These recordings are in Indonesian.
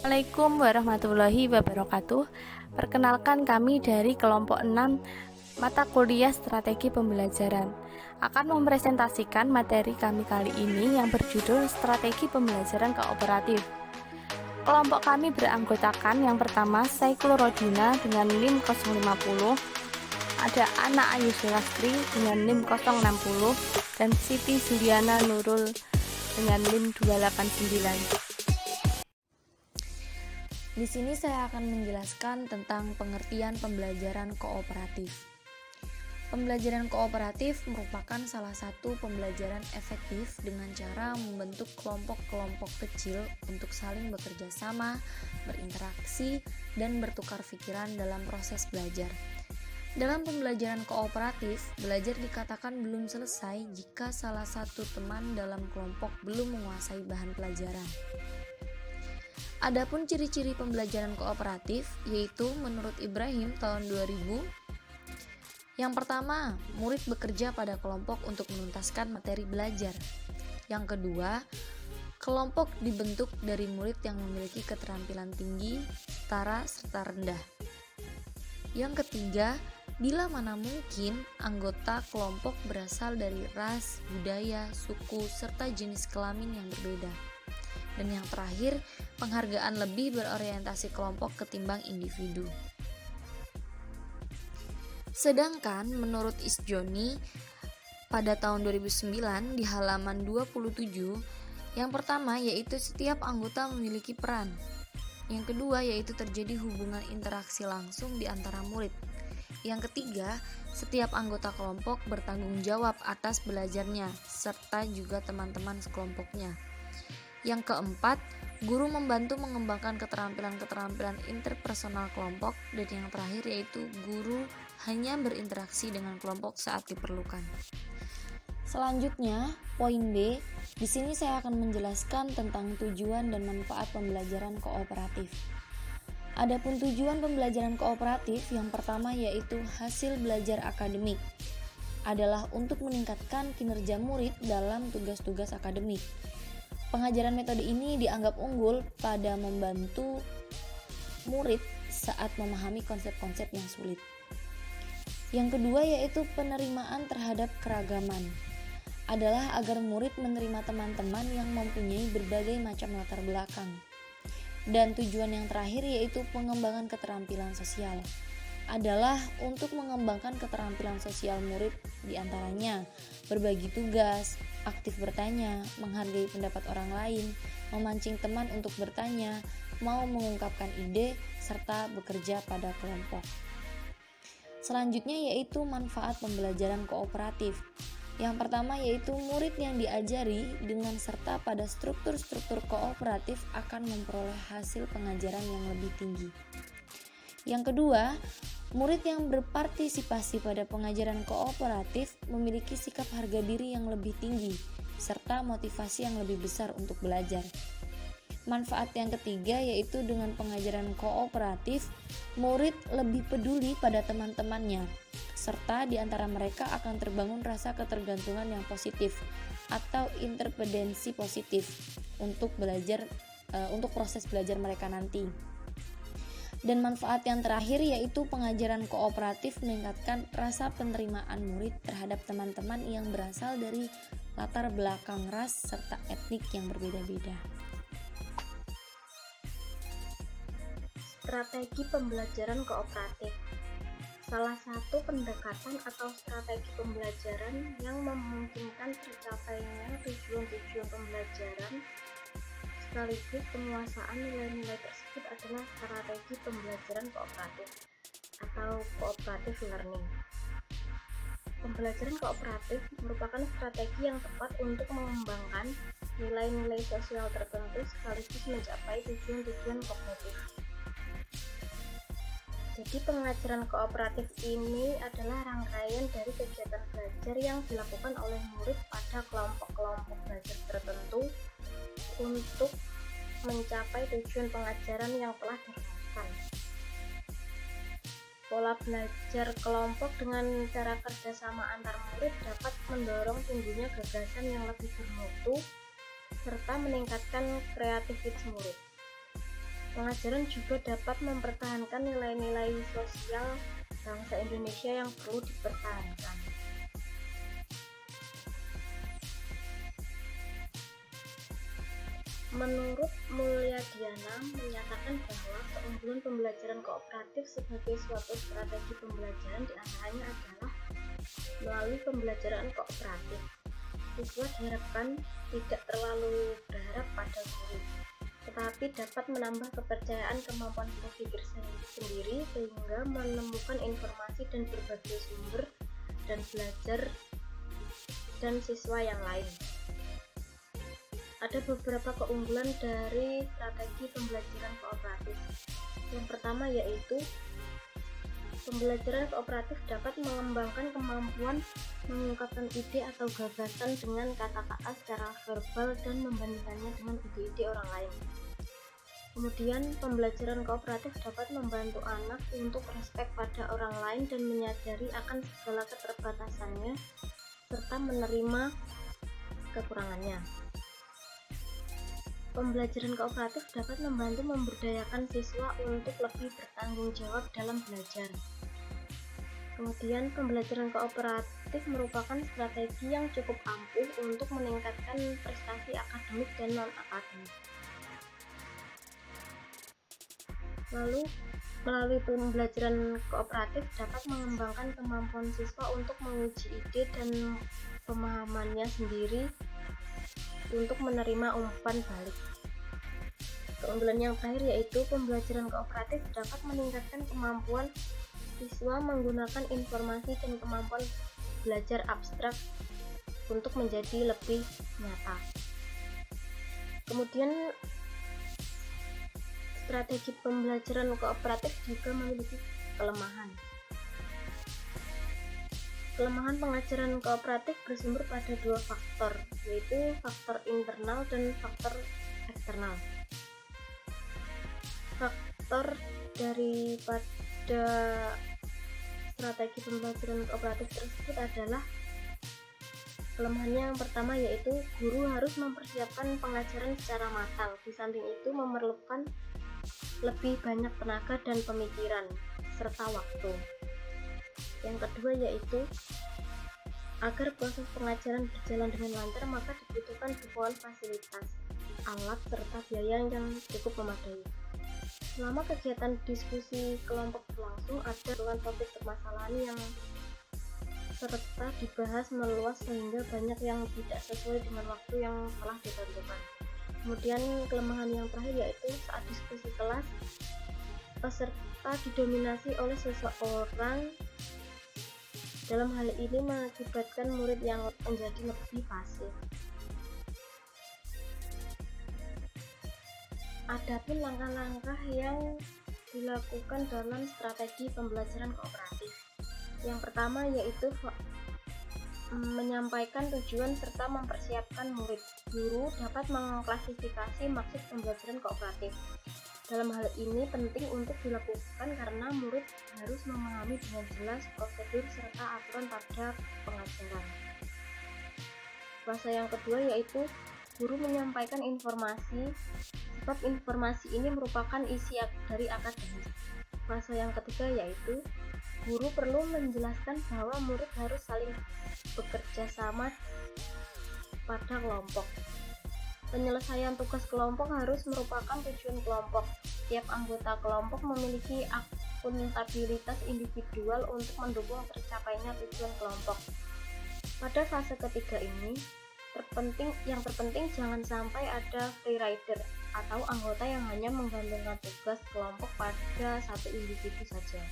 Assalamualaikum warahmatullahi wabarakatuh. Perkenalkan, kami dari kelompok 6 mata kuliah strategi pembelajaran akan mempresentasikan materi kami kali ini yang berjudul strategi pembelajaran kooperatif. Kelompok kami beranggotakan yang pertama Saiklur Rodina dengan NIM 050, ada Ana Ayu Sulastri dengan NIM 060, dan Siti Juliana Nurul dengan NIM 289. Di sini saya akan menjelaskan tentang pengertian pembelajaran kooperatif. Pembelajaran kooperatif merupakan salah satu pembelajaran efektif dengan cara membentuk kelompok-kelompok kecil untuk saling bekerja sama, berinteraksi, dan bertukar pikiran dalam proses belajar. Dalam pembelajaran kooperatif, belajar dikatakan belum selesai jika salah satu teman dalam kelompok belum menguasai bahan pelajaran. Adapun ciri-ciri pembelajaran kooperatif yaitu menurut Ibrahim tahun 2000, yang pertama, murid bekerja pada kelompok untuk menuntaskan materi belajar. Yang kedua, kelompok dibentuk dari murid yang memiliki keterampilan tinggi, setara, serta rendah. Yang ketiga, bila mana mungkin anggota kelompok berasal dari ras, budaya, suku, serta jenis kelamin yang berbeda. Dan yang terakhir, penghargaan lebih berorientasi kelompok ketimbang individu. Sedangkan menurut Isjoni pada tahun 2009 di halaman 27, yang pertama yaitu setiap anggota memiliki peran. Yang kedua yaitu terjadi hubungan interaksi langsung di antara murid. Yang ketiga, setiap anggota kelompok bertanggung jawab atas belajarnya serta juga teman-teman sekelompoknya. Yang keempat, guru membantu mengembangkan keterampilan-keterampilan interpersonal kelompok. Dan yang terakhir yaitu guru hanya berinteraksi dengan kelompok saat diperlukan. Selanjutnya, poin B. Di sini saya akan menjelaskan tentang tujuan dan manfaat pembelajaran kooperatif. Adapun tujuan pembelajaran kooperatif yang pertama yaitu hasil belajar akademik adalah untuk meningkatkan kinerja murid dalam tugas-tugas akademik. Pengajaran metode ini dianggap unggul pada membantu murid saat memahami konsep-konsep yang sulit. Yang kedua yaitu penerimaan terhadap keragaman adalah agar murid menerima teman-teman yang mempunyai berbagai macam latar belakang. Dan tujuan yang terakhir yaitu pengembangan keterampilan sosial adalah untuk mengembangkan keterampilan sosial murid, diantaranya berbagi tugas, aktif bertanya, menghargai pendapat orang lain, memancing teman untuk bertanya, mau mengungkapkan ide, serta bekerja pada kelompok. Selanjutnya yaitu manfaat pembelajaran kooperatif. Yang pertama yaitu murid yang diajari dengan serta pada struktur-struktur kooperatif akan memperoleh hasil pengajaran yang lebih tinggi. Yang kedua, murid yang berpartisipasi pada pengajaran kooperatif memiliki sikap harga diri yang lebih tinggi serta motivasi yang lebih besar untuk belajar. Manfaat yang ketiga yaitu dengan pengajaran kooperatif, murid lebih peduli pada teman-temannya serta di antara mereka akan terbangun rasa ketergantungan yang positif atau interdependensi positif untuk proses belajar mereka nanti. Dan manfaat yang terakhir yaitu pengajaran kooperatif meningkatkan rasa penerimaan murid terhadap teman-teman yang berasal dari latar belakang ras serta etnik yang berbeda-beda. Strategi pembelajaran kooperatif. Salah satu pendekatan atau strategi pembelajaran yang memungkinkan tercapainya tujuan-tujuan pembelajaran sekaligus penguasaan nilai-nilai tersebut adalah strategi pembelajaran kooperatif atau cooperative learning. Pembelajaran kooperatif merupakan strategi yang tepat untuk mengembangkan nilai-nilai sosial tertentu sekaligus mencapai tujuan-tujuan kognitif. Jadi pengajaran kooperatif ini adalah rangkaian dari kegiatan belajar yang dilakukan oleh murid pada kelompok-kelompok belajar tertentu untuk mencapai tujuan pengajaran yang telah ditetapkan. Pola belajar kelompok dengan cara kerjasama antar murid dapat mendorong tumbuhnya gagasan yang lebih bermutu serta meningkatkan kreativitas murid. Pengajaran juga dapat mempertahankan nilai-nilai sosial bangsa Indonesia yang perlu dipertahankan. Menurut Mulyadiana menyatakan bahwa keunggulan pembelajaran kooperatif sebagai suatu strategi pembelajaran diantaranya adalah melalui pembelajaran kooperatif. Siswa diharapkan tidak terlalu berharap pada guru, tetapi dapat menambah kepercayaan kemampuan berpikir sendiri sehingga menemukan informasi dan berbagai sumber dan belajar dan siswa yang lain. Ada beberapa keunggulan dari strategi pembelajaran kooperatif. Yang pertama yaitu pembelajaran kooperatif dapat mengembangkan kemampuan mengungkapkan ide atau gagasan dengan kata-kata secara verbal dan membandingkannya dengan ide-ide orang lain. Kemudian, pembelajaran kooperatif dapat membantu anak untuk respek pada orang lain dan menyadari akan segala keterbatasannya serta menerima kekurangannya. Pembelajaran kooperatif dapat membantu memberdayakan siswa untuk lebih bertanggung jawab dalam belajar. Kemudian, pembelajaran kooperatif merupakan strategi yang cukup ampuh untuk meningkatkan prestasi akademik dan non-akademik. Lalu, melalui pembelajaran kooperatif dapat mengembangkan kemampuan siswa untuk menguji ide dan pemahamannya sendiri untuk menerima umpan balik. Keunggulan yang terakhir yaitu pembelajaran kooperatif dapat meningkatkan kemampuan siswa menggunakan informasi dan kemampuan belajar abstrak untuk menjadi lebih nyata. Kemudian strategi pembelajaran kooperatif juga memiliki kelemahan. Kelemahan pengajaran kooperatif bersumber pada dua faktor, yaitu faktor internal dan faktor eksternal. Faktor daripada strategi pembelajaran kooperatif tersebut adalah kelemahannya yang pertama yaitu guru harus mempersiapkan pengajaran secara matang. Di samping itu memerlukan lebih banyak tenaga dan pemikiran serta waktu. Yang kedua yaitu agar proses pengajaran berjalan dengan lancar maka dibutuhkan dukungan fasilitas, alat serta biaya yang cukup memadai. Selama kegiatan diskusi kelompok berlangsung, ada dengan topik permasalahan yang serta dibahas meluas sehingga banyak yang tidak sesuai dengan waktu yang telah ditentukan. Kemudian kelemahan yang terakhir yaitu saat diskusi kelas, peserta didominasi oleh seseorang. Dalam hal ini mengakibatkan murid yang menjadi lebih pasif. Adapun langkah-langkah yang dilakukan dalam strategi pembelajaran kooperatif. Yang pertama yaitu menyampaikan tujuan serta mempersiapkan murid. Guru dapat mengklasifikasi maksud pembelajaran kooperatif. Dalam hal ini penting untuk dilakukan karena murid harus memahami dengan jelas prosedur serta aturan pada pengajaran. Fase yang kedua yaitu guru menyampaikan informasi, sebab informasi ini merupakan isi dari akademis. Fase yang ketiga yaitu guru perlu menjelaskan bahwa murid harus saling bekerja sama pada kelompok. Penyelesaian tugas kelompok harus merupakan tujuan kelompok. Setiap anggota kelompok memiliki akuntabilitas individual untuk mendukung tercapainya tujuan kelompok. Pada fase ketiga ini, yang terpenting jangan sampai ada free rider atau anggota yang hanya menggantungkan tugas kelompok pada satu individu saja.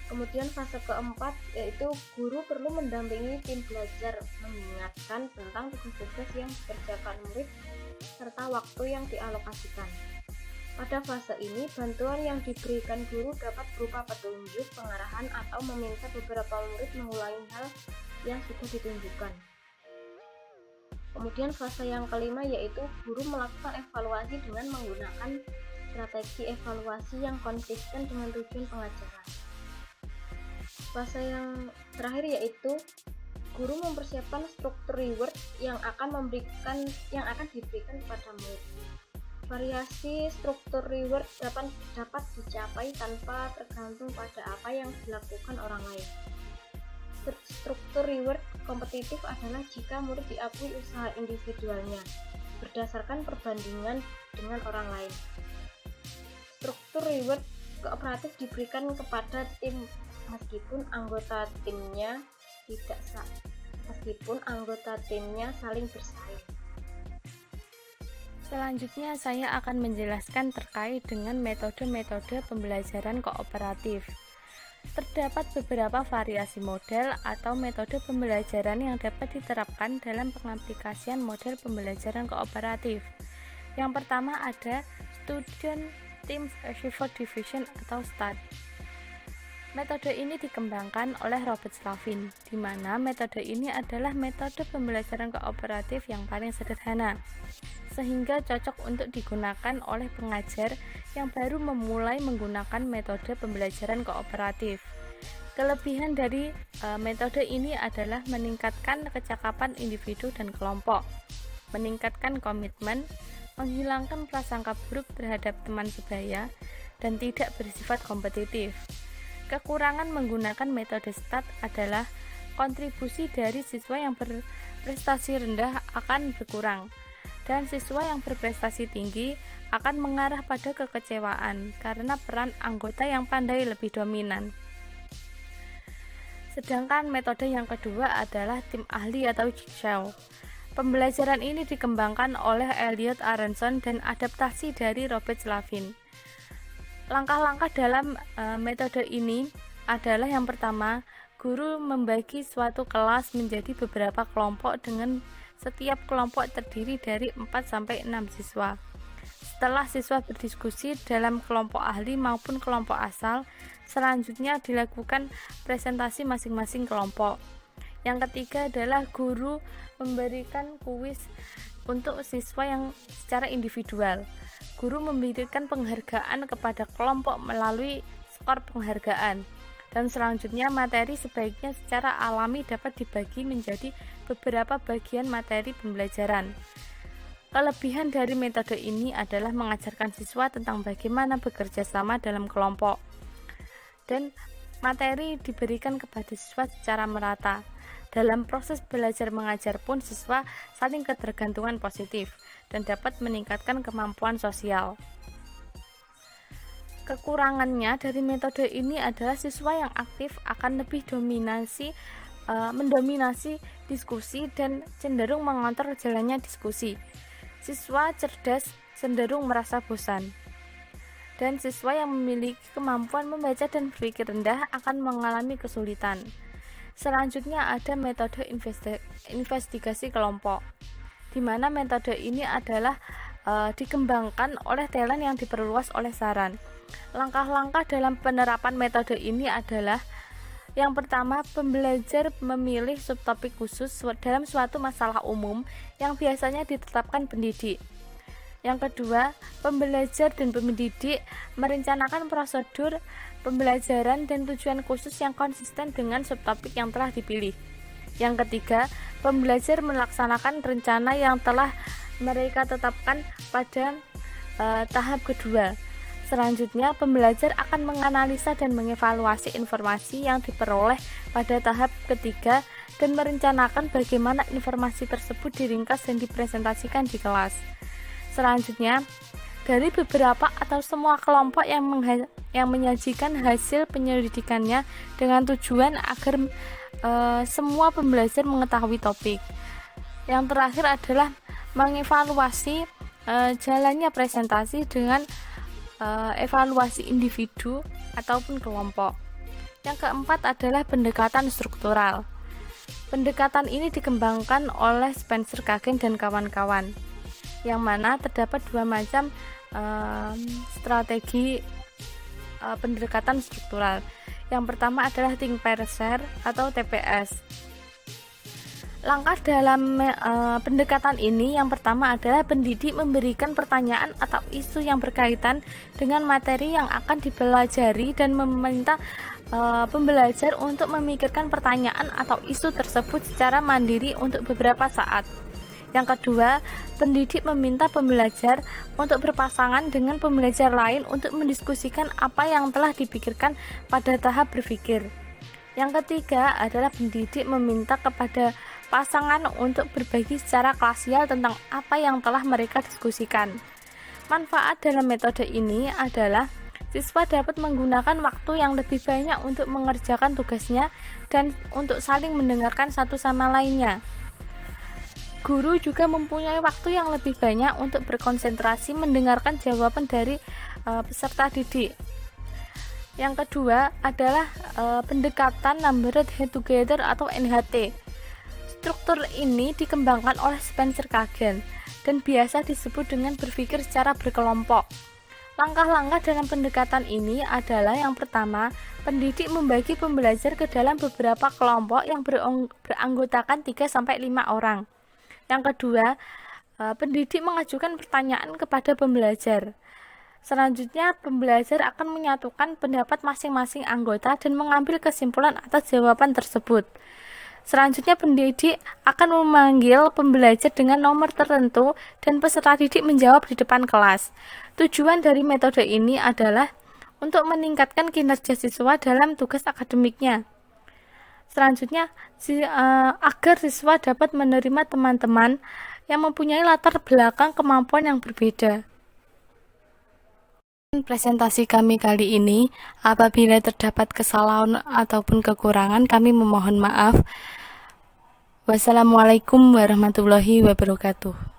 Kemudian fase keempat yaitu guru perlu mendampingi tim belajar, mengingatkan tentang tugas-tugas yang dikerjakan murid serta waktu yang dialokasikan. Pada fase ini, bantuan yang diberikan guru dapat berupa petunjuk, pengarahan, atau meminta beberapa murid mengulangi hal yang sudah ditunjukkan. Kemudian fase yang kelima yaitu guru melakukan evaluasi dengan menggunakan strategi evaluasi yang konsisten dengan tujuan pengajaran. Fase yang terakhir yaitu guru mempersiapkan struktur reward yang akan diberikan kepada murid. Variasi struktur reward dapat dicapai tanpa tergantung pada apa yang dilakukan orang lain. Struktur reward kompetitif adalah jika murid diakui usaha individualnya berdasarkan perbandingan dengan orang lain. Struktur reward kooperatif diberikan kepada tim meskipun anggota timnya saling bersaing. Selanjutnya saya akan menjelaskan terkait dengan metode-metode pembelajaran kooperatif. Terdapat beberapa variasi model atau metode pembelajaran yang dapat diterapkan dalam pengaplikasian model pembelajaran kooperatif. Yang pertama ada Student Team Effort Division atau STAD. Metode ini dikembangkan oleh Robert Slavin, di mana metode ini adalah metode pembelajaran kooperatif yang paling sederhana, sehingga cocok untuk digunakan oleh pengajar yang baru memulai menggunakan metode pembelajaran kooperatif. Kelebihan dari metode ini adalah meningkatkan kecakapan individu dan kelompok, meningkatkan komitmen, menghilangkan prasangka buruk terhadap teman sebaya, dan tidak bersifat kompetitif. Kekurangan menggunakan metode STAD adalah kontribusi dari siswa yang berprestasi rendah akan berkurang, dan siswa yang berprestasi tinggi akan mengarah pada kekecewaan karena peran anggota yang pandai lebih dominan. Sedangkan metode yang kedua adalah tim ahli atau jigsaw. Pembelajaran ini dikembangkan oleh Elliot Aronson dan adaptasi dari Robert Slavin. Langkah-langkah dalam metode ini adalah yang pertama, guru membagi suatu kelas menjadi beberapa kelompok dengan setiap kelompok terdiri dari 4-6 siswa. Setelah siswa berdiskusi dalam kelompok ahli maupun kelompok asal, selanjutnya dilakukan presentasi masing-masing kelompok. Yang ketiga adalah guru memberikan kuis untuk siswa yang secara individual. Guru memberikan penghargaan kepada kelompok melalui skor penghargaan. Dan selanjutnya materi sebaiknya secara alami dapat dibagi menjadi beberapa bagian materi pembelajaran. Kelebihan dari metode ini adalah mengajarkan siswa tentang bagaimana bekerja sama dalam kelompok. Dan materi diberikan kepada siswa secara merata. Dalam proses belajar mengajar pun siswa saling ketergantungan positif dan dapat meningkatkan kemampuan sosial. Kekurangannya dari metode ini adalah siswa yang aktif akan lebih mendominasi diskusi dan cenderung mengontrol jalannya diskusi. Siswa cerdas cenderung merasa bosan. Dan siswa yang memiliki kemampuan membaca dan berpikir rendah akan mengalami kesulitan. Selanjutnya ada metode investigasi kelompok, di mana metode ini adalah dikembangkan oleh talent yang diperluas oleh saran. Langkah-langkah dalam penerapan metode ini adalah yang pertama, pembelajar memilih subtopik khusus dalam suatu masalah umum yang biasanya ditetapkan pendidik. Yang kedua, pembelajar dan pendidik merencanakan prosedur pembelajaran dan tujuan khusus yang konsisten dengan subtopik yang telah dipilih. Yang ketiga, pembelajar melaksanakan rencana yang telah mereka tetapkan pada tahap kedua. Selanjutnya, pembelajar akan menganalisa dan mengevaluasi informasi yang diperoleh pada tahap ketiga dan merencanakan bagaimana informasi tersebut diringkas dan dipresentasikan di kelas. Selanjutnya, dari beberapa atau semua kelompok yang menyajikan hasil penyelidikannya dengan tujuan agar semua pembelajar mengetahui topik. Yang terakhir adalah mengevaluasi jalannya presentasi dengan evaluasi individu ataupun kelompok. Yang keempat adalah pendekatan struktural. Pendekatan ini dikembangkan oleh Spencer Kagan dan kawan-kawan, yang mana terdapat dua macam strategi pendekatan struktural. Yang pertama adalah think pair share atau TPS. Langkah dalam pendekatan ini yang pertama adalah pendidik memberikan pertanyaan atau isu yang berkaitan dengan materi yang akan dipelajari dan meminta pembelajar untuk memikirkan pertanyaan atau isu tersebut secara mandiri untuk beberapa saat. Yang kedua, pendidik meminta pembelajar untuk berpasangan dengan pembelajar lain untuk mendiskusikan apa yang telah dipikirkan pada tahap berpikir. Yang ketiga adalah pendidik meminta kepada pasangan untuk berbagi secara klasial tentang apa yang telah mereka diskusikan. Manfaat dalam metode ini adalah siswa dapat menggunakan waktu yang lebih banyak untuk mengerjakan tugasnya dan untuk saling mendengarkan satu sama lainnya. Guru juga mempunyai waktu yang lebih banyak untuk berkonsentrasi mendengarkan jawaban dari peserta didik. Yang kedua adalah pendekatan Numbered Head Together atau NHT. Struktur ini dikembangkan oleh Spencer Kagan dan biasa disebut dengan berpikir secara berkelompok. Langkah-langkah dalam pendekatan ini adalah yang pertama, pendidik membagi pembelajar ke dalam beberapa kelompok yang beranggotakan 3-5 orang. Yang kedua, pendidik mengajukan pertanyaan kepada pembelajar. Selanjutnya, pembelajar akan menyatukan pendapat masing-masing anggota dan mengambil kesimpulan atas jawaban tersebut. Selanjutnya, pendidik akan memanggil pembelajar dengan nomor tertentu dan peserta didik menjawab di depan kelas. Tujuan dari metode ini adalah untuk meningkatkan kinerja siswa dalam tugas akademiknya. Selanjutnya, agar siswa dapat menerima teman-teman yang mempunyai latar belakang kemampuan yang berbeda. Presentasi kami kali ini, apabila terdapat kesalahan ataupun kekurangan, kami memohon maaf. Wassalamualaikum warahmatullahi wabarakatuh.